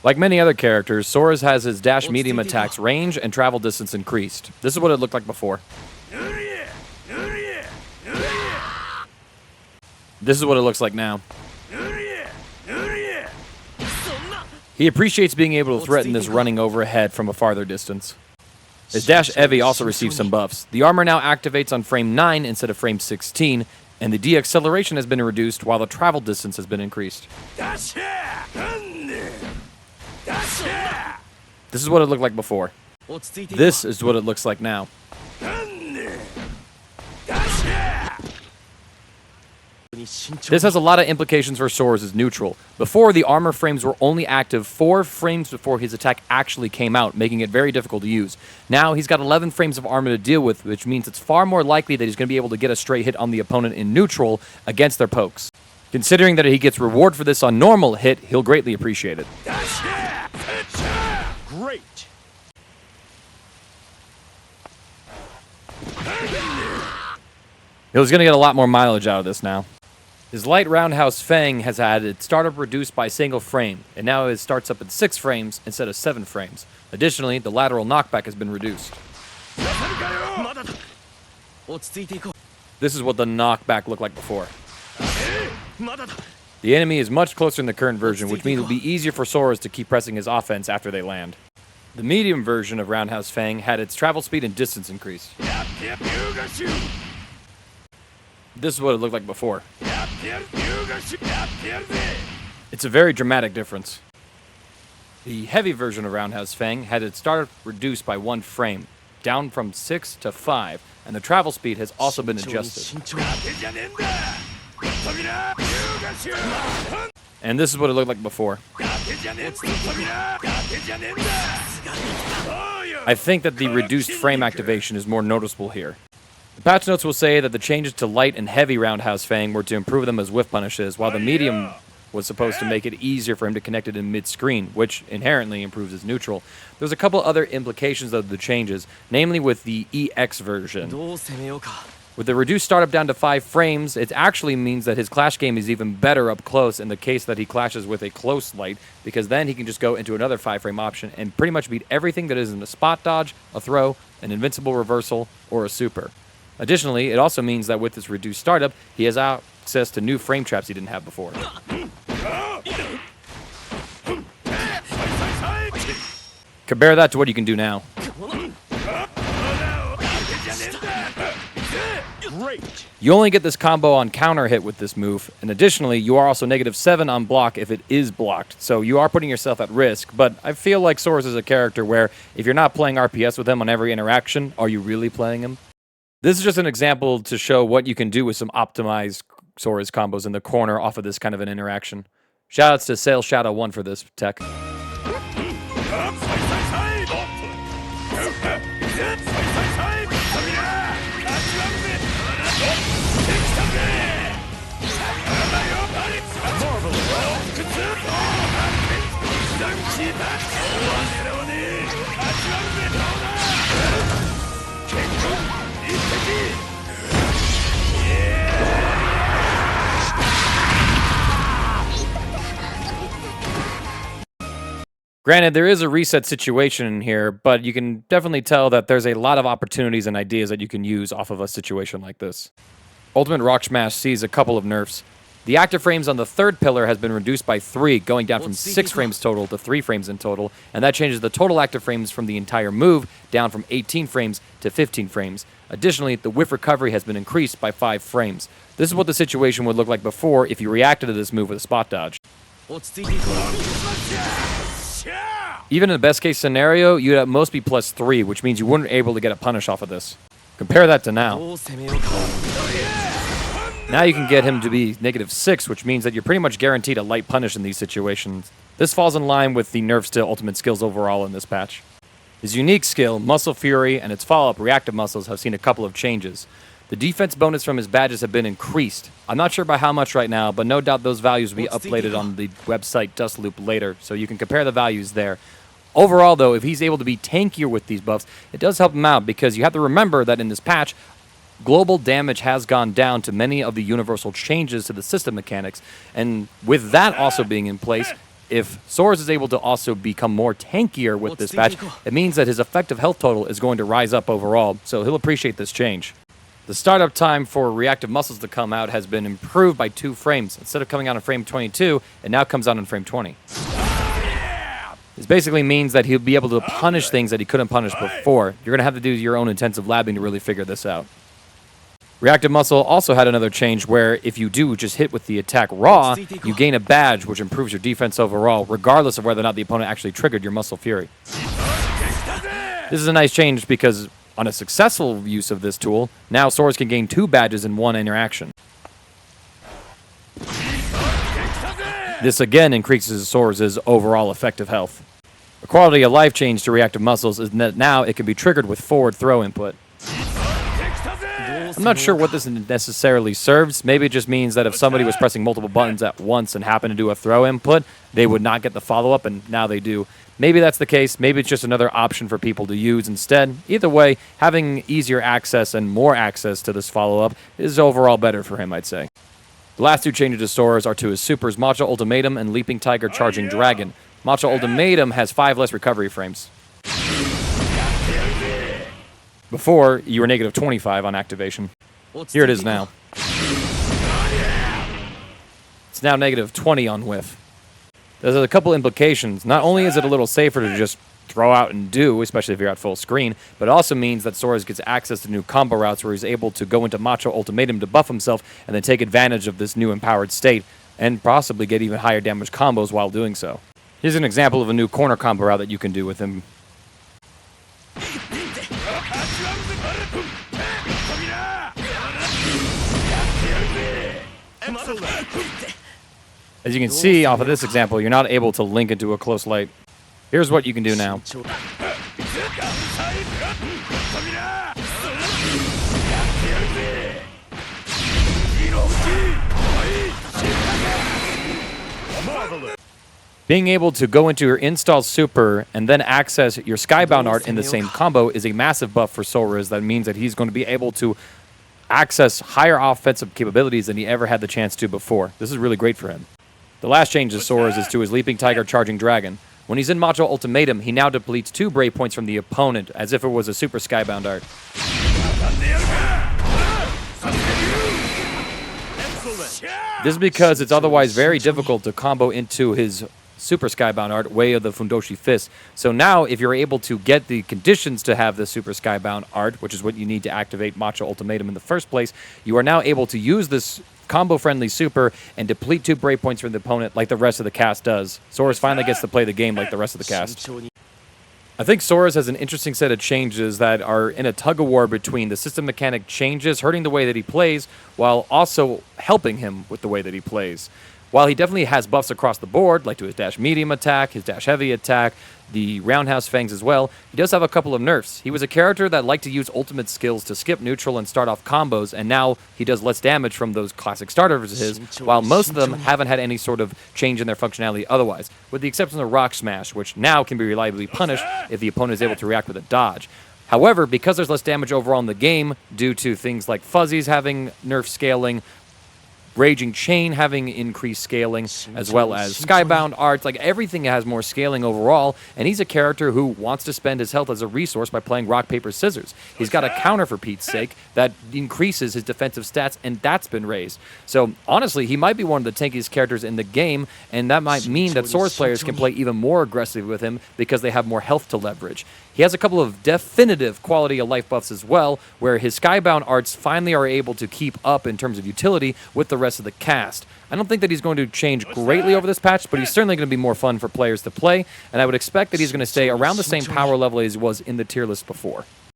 Like many other characters, Soriz has his dash medium attacks range and travel distance increased. This is what it looked like before. This is what it looks like now. He appreciates being able to threaten this running overhead from a farther distance. His dash Evi also receives some buffs. The armor now activates on frame 9 instead of frame 16, and the deceleration has been reduced while the travel distance has been increased. This is what it looked like before. This is what it looks like now. This has a lot of implications for Soriz's neutral. Before, the armor frames were only active 4 frames before his attack actually came out, making it very difficult to use. Now, he's got 11 frames of armor to deal with, which means it's far more likely that he's going to be able to get a straight hit on the opponent in neutral against their pokes. Considering that he gets reward for this on normal hit, he'll greatly appreciate it. Great. He's going to get a lot more mileage out of this now. His light roundhouse fang has had its startup reduced by a single frame, and now it starts up at 6 frames instead of 7 frames. Additionally, the lateral knockback has been reduced. This is what the knockback looked like before. The enemy is much closer in the current version, which means it will be easier for Soriz to keep pressing his offense after they land. The medium version of Roundhouse Fang had its travel speed and distance increased. This is what it looked like before. It's a very dramatic difference. The heavy version of Roundhouse Fang had its startup reduced by 1 frame, down from 6 to 5, and the travel speed has also been adjusted. And this is what it looked like before. I think that the reduced frame activation is more noticeable here. The patch notes will say that the changes to light and heavy Roundhouse Fang were to improve them as whiff punishes, while the medium was supposed to make it easier for him to connect it in mid-screen, which inherently improves his neutral. There's a couple other implications of the changes, namely with the EX version. With the reduced startup down to 5 frames, it actually means that his clash game is even better up close in the case that he clashes with a close light, because then he can just go into another 5-frame option and pretty much beat everything that isn't a spot dodge, a throw, an invincible reversal, or a super. Additionally, it also means that with this reduced startup, he has access to new frame traps he didn't have before. Compare that to what you can do now. Great. You only get this combo on counter hit with this move, and additionally, you are also -7 on block if it is blocked, so you are putting yourself at risk, but I feel like Soriz is a character where if you're not playing RPS with him on every interaction, are you really playing him? This is just an example to show what you can do with some optimized Soriz combos in the corner off of this kind of an interaction. Shoutouts to Sail Shadow 1 for this tech. Granted, there is a reset situation in here, but you can definitely tell that there's a lot of opportunities and ideas that you can use off of a situation like this. Ultimate Rock Smash sees a couple of nerfs. The active frames on the 3rd pillar has been reduced by 3, going down from 6 frames total to 3 frames in total, and that changes the total active frames from the entire move down from 18 frames to 15 frames. Additionally, the whiff recovery has been increased by 5 frames. This is what the situation would look like before if you reacted to this move with a spot dodge. Even in the best case scenario, you'd at most be +3, which means you wouldn't be able to get a punish off of this. Compare that to now. Now you can get him to be -6, which means that you're pretty much guaranteed a light punish in these situations. This falls in line with the nerfs to ultimate skills overall in this patch. His unique skill, Muscle Fury, and its follow-up Reactive Muscles have seen a couple of changes. The defense bonus from his badges have been increased. I'm not sure by how much right now, but no doubt those values will be updated on the website Dustloop later, so you can compare the values there. Overall, though, if he's able to be tankier with these buffs, it does help him out, because you have to remember that in this patch, global damage has gone down to many of the universal changes to the system mechanics, and with that also being in place, if Soriz is able to also become more tankier with this patch, it means that his effective health total is going to rise up overall, so he'll appreciate this change. The startup time for reactive muscles to come out has been improved by 2 frames. Instead of coming out in frame 22, it now comes out in frame 20. This basically means that he'll be able to punish things that he couldn't punish before. You're going to have to do your own intensive labbing to really figure this out. Reactive Muscle also had another change where if you do just hit with the attack raw, you gain a badge which improves your defense overall, regardless of whether or not the opponent actually triggered your Muscle Fury. This is a nice change because on a successful use of this tool, now Soriz can gain 2 badges in 1 interaction. This again increases Soriz's overall effective health. The quality of life change to Reactive Muscles is that now it can be triggered with forward throw input. I'm not sure what this necessarily serves. Maybe it just means that if somebody was pressing multiple buttons at once and happened to do a throw input, they would not get the follow-up, and now they do. Maybe that's the case. Maybe it's just another option for people to use instead. Either way, having easier access and more access to this follow-up is overall better for him, I'd say. The last 2 changes to Soriz are to his supers, Macho Ultimatum and Leaping Tiger Charging Dragon. Macho Ultimatum has 5 less recovery frames. Before, you were negative 25 on activation. Here it is now. It's now negative 20 on whiff. There's a couple implications. Not only is it a little safer to just throw out and do, especially if you're at full screen, but it also means that Soriz gets access to new combo routes where he's able to go into Macho Ultimatum to buff himself and then take advantage of this new empowered state and possibly get even higher damage combos while doing so. Here's an example of a new corner combo route that you can do with him. As you can see off of this example, you're not able to link into a close light. Here's what you can do now. Being able to go into your install super and then access your Skybound art in the same combo is a massive buff for Soriz. That means that he's going to be able to access higher offensive capabilities than he ever had the chance to before. This is really great for him. The last change to Soriz is to his Leaping Tiger Charging Dragon. When he's in Macho Ultimatum, he now depletes 2 Brave Points from the opponent, as if it was a super Skybound art. This is because it's otherwise very difficult to combo into his super Skybound art, Way of the Fundoshi Fist. So now, if you're able to get the conditions to have the super Skybound art, which is what you need to activate Macho Ultimatum in the first place, you are now able to use this combo-friendly super and deplete 2 Brave Points from the opponent like the rest of the cast does. Soriz finally gets to play the game like the rest of the cast. I think Soriz has an interesting set of changes that are in a tug-of-war between the system mechanic changes hurting the way that he plays while also helping him with the way that he plays. While he definitely has buffs across the board, like to his dash medium attack, his dash heavy attack, the Roundhouse fangs as well, he does have a couple of nerfs. He was a character that liked to use ultimate skills to skip neutral and start off combos, and now he does less damage from those classic starters of his, while most of them haven't had any sort of change in their functionality otherwise, with the exception of Rock Smash, which now can be reliably punished if the opponent is able to react with a dodge. However, because there's less damage overall in the game, due to things like Fuzzies having nerf scaling, Raging Chain having increased scaling, as well as Skybound arts, like everything has more scaling overall, and he's a character who wants to spend his health as a resource by playing rock, paper, scissors. He's got a counter, for Pete's sake, that increases his defensive stats, and that's been raised. So, honestly, he might be one of the tankiest characters in the game, and that might mean that Swords players can play even more aggressively with him because they have more health to leverage. He has a couple of definitive quality of life buffs as well, where his Skybound arts finally are able to keep up in terms of utility with the rest of the cast. I don't think that he's going to change greatly over this patch, but he's certainly going to be more fun for players to play, and I would expect that he's going to stay around the same power level as he was in the tier list before.